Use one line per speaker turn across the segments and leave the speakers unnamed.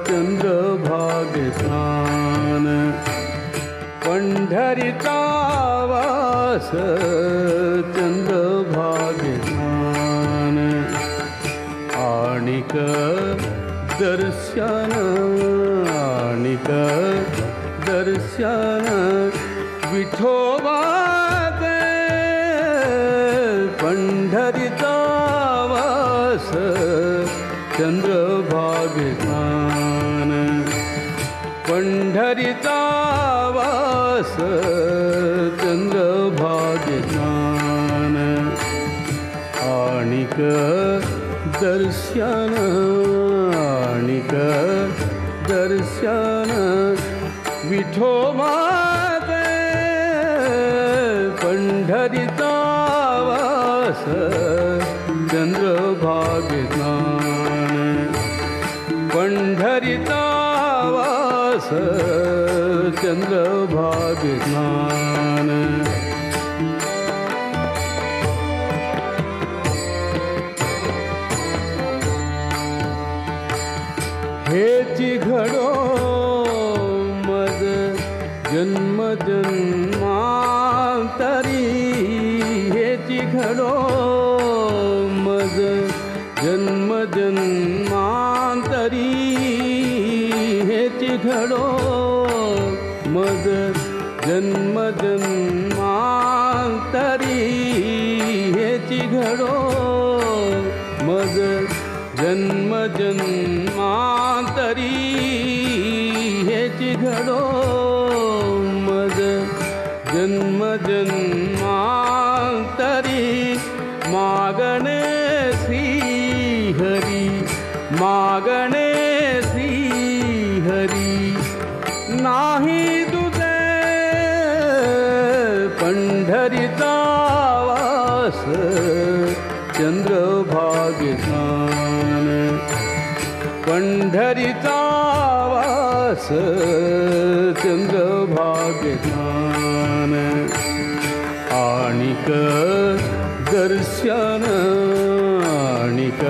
चंद्रभागे स्नान पंढरीचा वास चंद्रभागे स्नान आणिक दर्शन आणिक दर्शन विठोबाचे पंढरीचा वास चंद्रभागे स्नान पंढरीचा वास चंद्रभागे स्नान आणिक दर्शन आणिक दर्शन विठोबाचे पंढरीचा वास चंद्रभागे स्नान पंढरीचा वास चंद्रभागे स्नान हेची घडो मज जन्म जन्मांतरी हेची घडो मज जन्म जन्मांतरी हेची घडो मज जन्म जन्मांतरी हेची घडो मज जन्म जन्मांतरी हेची घडो मज जन्म जन्मांतरी मागणे श्री हरी मागणे श्री हरी नाही तुझे पंढरीचा वास चंद्रभागे स्नान पंढरीचा वास चंद्रभागे स्नान आणिक दर्शन आणिक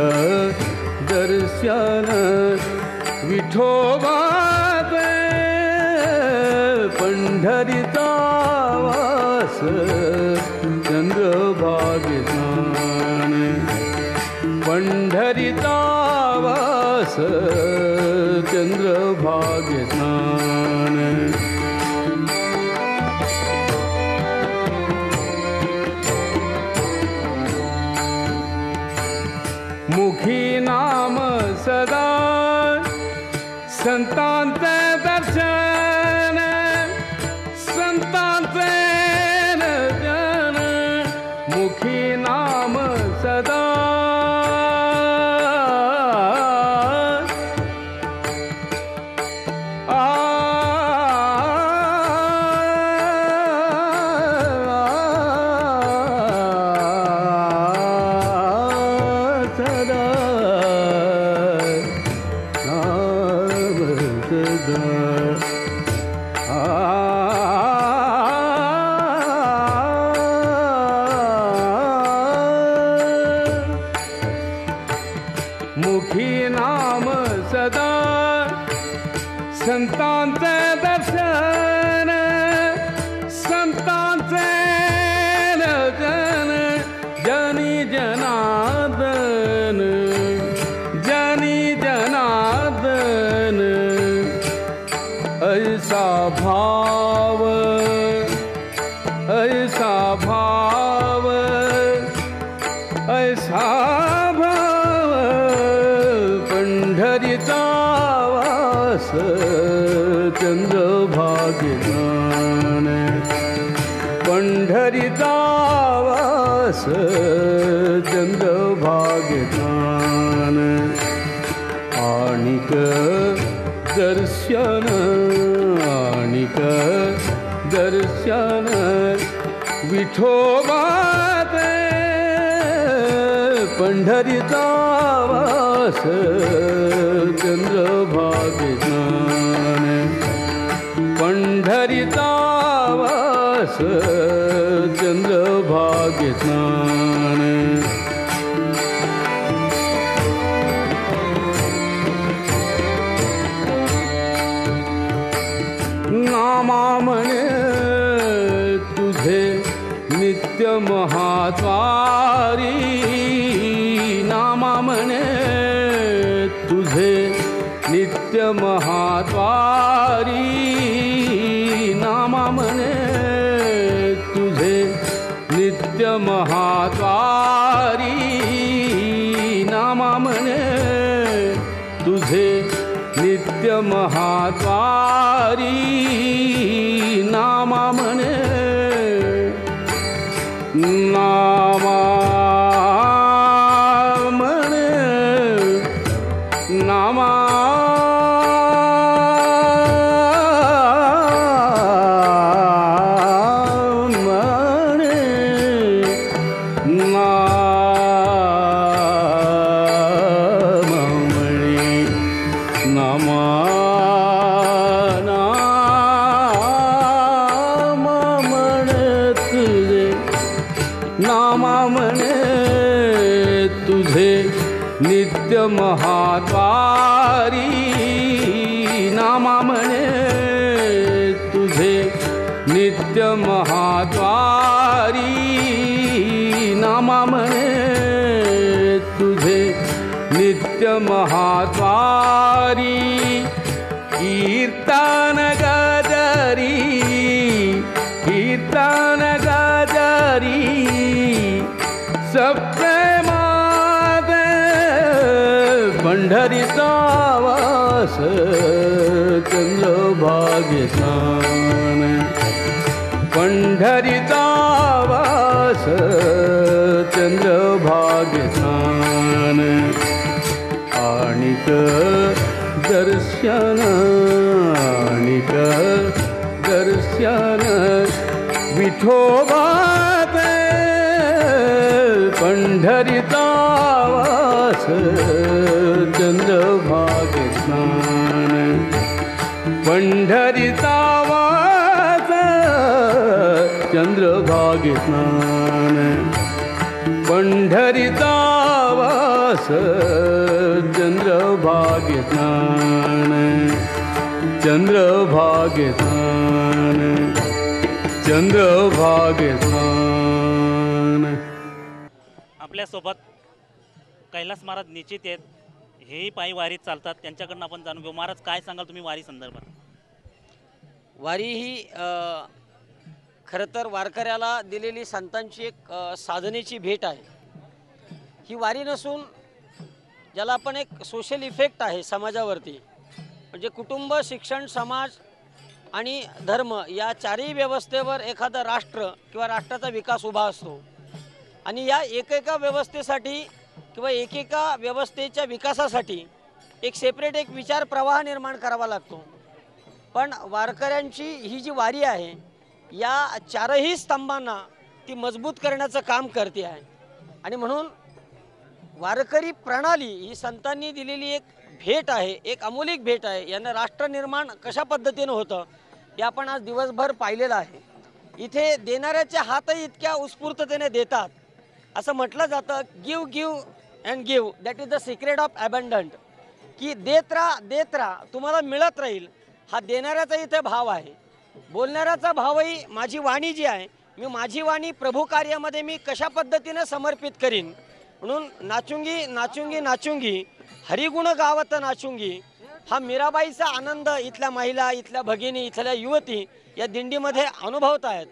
दर्शन विठोबाचे पंढरीचा वास चंद्रभागे स्नान पंढरीचा वास चंद्रभागे स्नान मुखी नाम सदा संतांचे दर्शन संतांचे दर्शन मुखी नाम सदा मुखी नाम सदा संतांचे दर्शन संतांचे दर्शन जनी जनार्दन जनी जनार्दन ऐसा भाव ऐसा भाव ऐसा भाव पंढरीचा वास चंद्रभागे स्नान पंढरीचा वास चंद्रभागे स्नान आणिक दर्शन आणिक दर्शन विठोबाचे पंढरीचा वास चंद्रभागे स्नान पंढरीचा वास चंद्रभागे स्नान महाद्वारी नामा म्हणे तुझे नित्य महाद्वारी नामा म्हणे तुझे नित्य महाद्वारी नामा म्हणे तुझे नित्य महाद्वारी नामा म्हणे नामा म्हणे नामा नित्य महाद्वारी नामा म्हणे तुझे नित्य महाद्वारी नामा म्हणे तुझे नित्य महाद्वारी कीर्तन गजरी कीर्तन गजरी सप्रेमा पंढरीचा वास चंद्रभागे स्नान पंढरीचा वास चंद्रभागे स्नान आणिक दर्शन आणिक दर्शन विठोबात पंढरीचा वास चंद्रभागे स्नान पंढरीचा वास चंद्रभागे स्नान पंढरीचा वास चंद्रभागे स्नान चंद्रभागे स्नान चंद्रभागे स्नान.
आपल्यासोबत कैलास महाराज निश्चित आहेत, हेही पायी वारीत चालतात. त्यांच्याकडून आपण जाणून घेऊ. महाराज, काय सांगाल तुम्ही वारी संदर्भात?
वारी ही खरं तर वारकऱ्याला दिलेली संतांची एक साधनेची भेट आहे. ही वारी नसून ज्याला आपण एक सोशल इफेक्ट आहे समाजावरती, म्हणजे कुटुंब, शिक्षण, समाज आणि धर्म या चारही व्यवस्थेवर एखादं राष्ट्र किंवा राष्ट्राचा विकास उभा असतो. आणि या एकेका व्यवस्थेसाठी किंवा एकेका व्यवस्थेच्या विकासासाठी एक सेपरेट एक विचार प्रवाह निर्माण करावा लागतो. पण वारकऱ्यांची ही जी वारी आहे या चारही स्तंभांना ती मजबूत करण्याचं काम करते आहे. आणि म्हणून वारकरी प्रणाली ही संतांनी दिलेली एक भेट आहे, एक अमूलिक भेट आहे. यांना राष्ट्र निर्माण कशा पद्धतीनं होतं हे आपण आज दिवसभर पाहिलेलं आहे. इथे देणाऱ्याचे हातही इतक्या उत्स्फूर्ततेने देतात. असं म्हटलं जातं, give give and give, that is the secret of abundant, की देत राहा तुम्हाला मिळत राहील. हा देणाऱ्याचा इथे भाव आहे. बोलणाऱ्याचा भावही माझी वाणी जी आहे, मी माझी वाणी प्रभू कार्यामध्ये मी कशा पद्धतीने समर्पित करीन. म्हणून नाचुंगी नाचुंगी नाचुंगी हरिगुण गावत नाचुंगी हा मीराबाईचा आनंद इथल्या महिला, इथल्या भगिनी, इथल्या युवती या दिंडीमध्ये अनुभवत आहेत.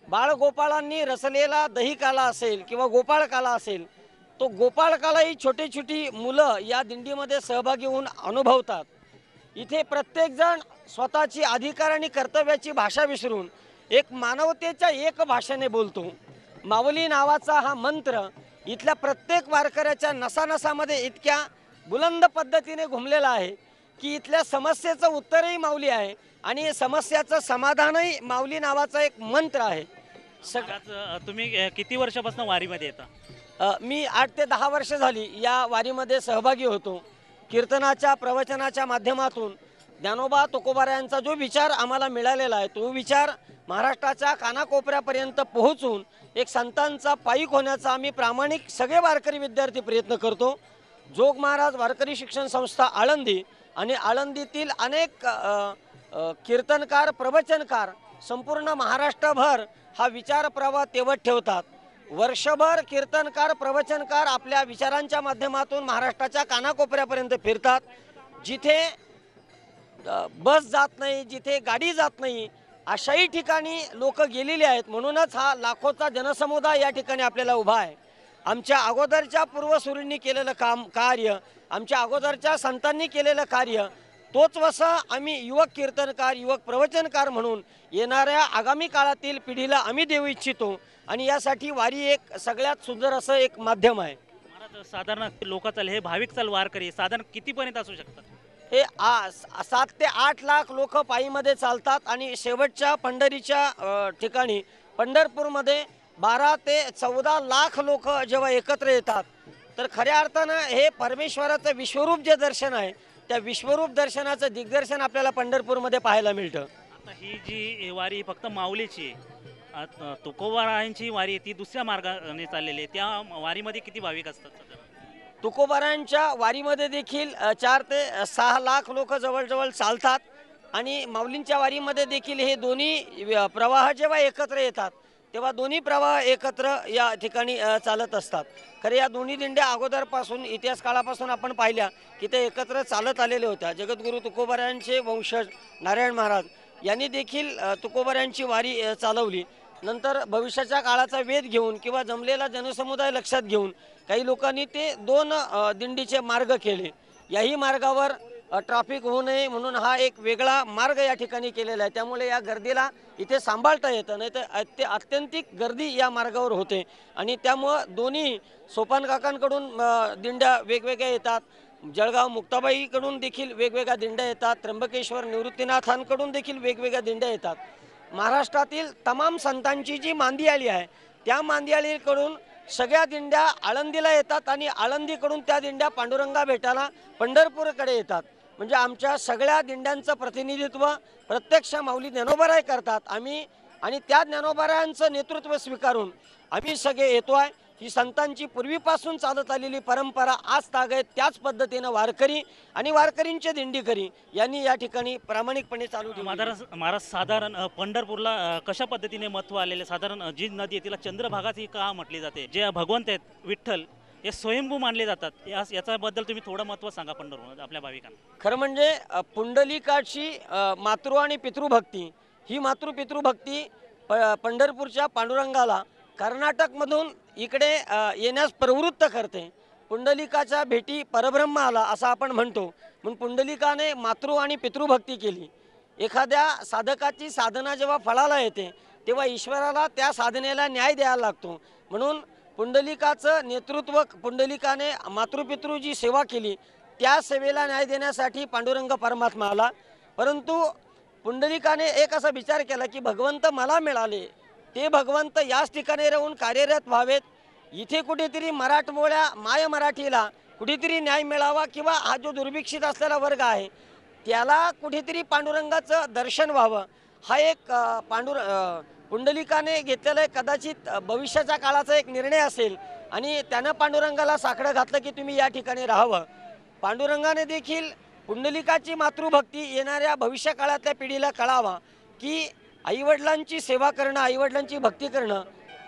बाळगोपाळांनी रचलेला दहीकाला असेल किंवा गोपाळकाला असेल, तो गोपाळकाला ही छोटी छोटी मुलं या दिंडीमध्ये सहभागी होऊन अनुभवतात. इथे प्रत्येकजण स्वतःची अधिकार आणि कर्तव्याची भाषा विसरून एक मानवतेच्या एक भाषेने बोलतो. माऊली नावाचा हा मंत्र इथल्या प्रत्येक वारकऱ्याच्या नसानसामध्ये इतक्या बुलंद पद्धतीने घुमलेला आहे की इथल्या समस्येचं उत्तरही माऊली आहे आणि समस्याचं समाधानही माऊली नावाचा एक मंत्र आहे.
तुम्ही किती वर्षापासून वारीमध्ये येता?
मी 8 ते 10 वर्ष झाली या वारीमध्ये सहभागी होतो. कीर्तनाच्या प्रवचनाच्या माध्यमातून ज्ञानोबा तुकोबारायांचा जो विचार आम्हाला मिळालेला आहे तो विचार महाराष्ट्राच्या कानाकोपऱ्यापर्यंत पोहोचून एक संतांचा पाईक होण्याचा आम्ही प्रामाणिक सगळे वारकरी विद्यार्थी प्रयत्न करतो. जोग महाराज वारकरी शिक्षण संस्था आळंदी आणि आळंदीतील अनेक कीर्तनकार, प्रवचनकार संपूर्ण महाराष्ट्रभर हा विचार प्रवाह तेवत ठेवतात. वर्षभर कीर्तनकार प्रवचनकार आपल्या विचारांच्या माध्यमातून महाराष्ट्राच्या कानाकोपऱ्यापर्यंत फिरतात. जिथे बस जात नाही, जिथे गाडी जात नाही, अशाही ठिकाणी लोक गेलेली आहेत. म्हणूनच हा लाखोचा जनसमुदाय या ठिकाणी आपल्याला उभा आहे. आमच्या अगोदरच्या पूर्वसुरींनी केलेलं कार्य, आमच्या अगोदरच्या संतांनी केलेलं कार्य, तोच वसा आम्ही युवक कीर्तनकार युवक प्रवचनकार म्हणून येणाऱ्या आगामी काळातील पिढीला आम्ही देऊ इच्छितो. आणि यासाठी वारी एक सगळ्यात सुंदर असं एक माध्यम आहे.
महाराज साधारण लोक चाल हे भाविक चाल वारकरी साधारण कितीपर्यंत असू शकतात?
हे 7 ते 8 लाख लोक पायीमध्ये चालतात आणि शेवटच्या पंढरीच्या ठिकाणी पंढरपूरमध्ये 12 ते 14 लाख लोक जेव्हा एकत्र येतात तर खऱ्या अर्थानं हे परमेश्वराचं विश्वरूप जे दर्शन आहे त्या विश्वरूप दर्शनाचं दिग्दर्शन आपल्याला पंढरपूरमध्ये पाहायला मिळतं.
आता ही जी वारी फक्त माऊलीची आहे, तुकोबारायांची वारी आहे, ती दुसऱ्या मार्गाने चाललेली आहे. त्या वारीमध्ये किती भाविक असतात साधारण?
तुकोबारांच्या वारीमध्ये देखील 4 ते 6 लाख लोक जवळजवळ चालतात आणि माऊलींच्या वारीमध्ये देखील हे दोन्ही प्रवाह जेव्हा एकत्र येतात तेव्हा दोन्ही प्रवाह एकत्र या ठिकाणी चालत असतात. खरे या दोन्ही दिंड्या अगोदरपासून इतिहास काळापासून आपण पाहिल्या की ते एकत्र चालत आलेले होत्या. जगद्गुरू तुकोबारायांचे वंशज नारायण महाराज यांनी देखील तुकोबारायांची वारी चालवली. नंतर भविष्याच्या काळाचा वेध घेऊन किंवा जमलेला जनसमुदाय लक्षात घेऊन काही लोकांनी ते 2 दिंडीचे मार्ग केले. याही मार्गावर ट्रॅफिक होऊ नये म्हणून हा एक वेगळा मार्ग या ठिकाणी केलेला आहे. त्यामुळे या गर्दीला इथे सांभाळता येतं, नाही तर अत्यंतिक गर्दी या मार्गावर होते. आणि त्यामुळं दोन्ही सोपान काकांकडून दिंड्या वेगवेगळ्या येतात, जळगाव मुक्ताबाईकडून देखील वेगवेगळ्या दिंड्या येतात, त्र्यंबकेश्वर निवृत्तीनाथांकडून देखील वेगवेगळ्या दिंड्या येतात. महाराष्ट्रातील तमाम संतांची जी मांदियाळी आहे त्या मांदियाळीकडून सगळ्या दिंड्या आळंदीला येतात आणि आळंदीकडून त्या दिंड्या पांडुरंगा भेटायला पंढरपूरकडे येतात. म्हणजे आमच्या सगळ्या दिंड्यांचं प्रतिनिधित्व प्रत्यक्ष माऊली ज्ञानोबाराय करतात. आम्ही आणि त्या ज्ञानोबारायांचं नेतृत्व स्वीकारून आम्ही सगळे येतो आहे. ही संतांची पूर्वीपासून चालत आलेली परंपरा आज तागत त्याच पद्धतीनं वारकरी आणि वारकरींचे दिंडीकरी यांनी या ठिकाणी प्रामाणिकपणे चालू ठेवली.
महाराज साधारण पंढरपूरला कशा पद्धतीने महत्त्व आलेले, साधारण जी नदी आहे तिला चंद्रभागाची का म्हटली जाते? जे भगवंत आहेत विठ्ठल हे स्वयंभू मानले जातात, याच्याबद्दल तुम्ही थोडं महत्त्व सांगा पंढरपूर आपल्या भाविकांना.
खरं म्हणजे पुंडलिकाची मातृ आणि पितृभक्ती, ही मातृपितृभक्ती पंढरपूरच्या पांडुरंगाला कर्नाटकमधून इकडे येण्यास प्रवृत्त करते. पुंडलिकाच्या भेटी परब्रह्म आला असं आपण म्हणतो. म्हणून पुंडलिकाने मातृ आणि पितृभक्ती केली. एखाद्या साधकाची साधना जेव्हा फळाला येते तेव्हा ईश्वराला त्या साधनेला न्याय द्यायला लागतो. म्हणून पुंडलिकाचं नेतृत्व, पुंडलिकाने मातृपितृ जी सेवा केली त्या सेवेला न्याय देण्यासाठी पांडुरंग परमात्मा आला. परंतु पुंडलिकाने एक असा विचार केला की भगवंत मला मिळाले, ते भगवंत याच ठिकाणी राहून कार्यरत व्हावेत. इथे कुठेतरी मराठमोळ्या माय मराठीला कुठेतरी न्याय मिळावा किंवा हा जो दुर्भिक्षित असलेला वर्ग आहे त्याला कुठेतरी पांडुरंगाचं दर्शन व्हावं, हा एक पुंडलिकाने घेतलेला कदाचित भविष्याच्या काळाचा एक निर्णय असेल. आणि त्यानं पांडुरंगाला साकडं घातलं की तुम्ही या ठिकाणी राहावं. पांडुरंगाने देखील पुंडलिकाची मातृभक्ती येणाऱ्या भविष्य काळातल्या पिढीला कळावा की आईवडिलांची सेवा करणं, आईवडिलांची भक्ती करणं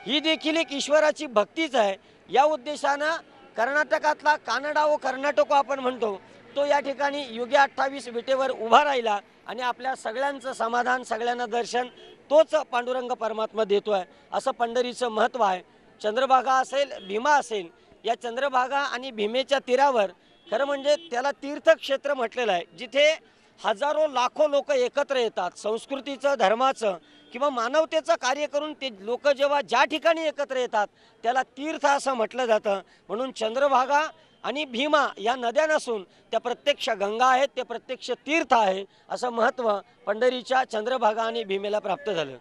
ही देखील एक ईश्वराची भक्तीच आहे. या उद्देशानं कर्नाटकातला कानडा व कर्नाटको आपण म्हणतो तो या ठिकाणी युगे 28 विटेवर उभा राहिला आणि आपल्या सगळ्यांचं समाधान, सगळ्यांना दर्शन तोच पांडुरंग परमात्मा देतो आहे. असं पंढरीचं महत्त्व आहे. चंद्रभागा असेल, भीमा असेल, या चंद्रभागा आणि भीमेच्या तीरावर खरं म्हणजे त्याला तीर्थक्षेत्र म्हटलेलं आहे, जिथे हजारो लाखो लोक एकत्र येतात. संस्कृतीचं, धर्माचं किंवा मानवतेचं कार्य करून ते लोक जेव्हा ज्या ठिकाणी एकत्र येतात त्याला तीर्थ असं म्हटलं जातं. म्हणून चंद्रभागा आणि भीमा या नद्या नसून त्या प्रत्यक्ष गंगा आहेत, ते प्रत्यक्ष तीर्थ आहे. असं महत्त्व पंढरीच्या चंद्रभागा आणि भीमेला प्राप्त झालं.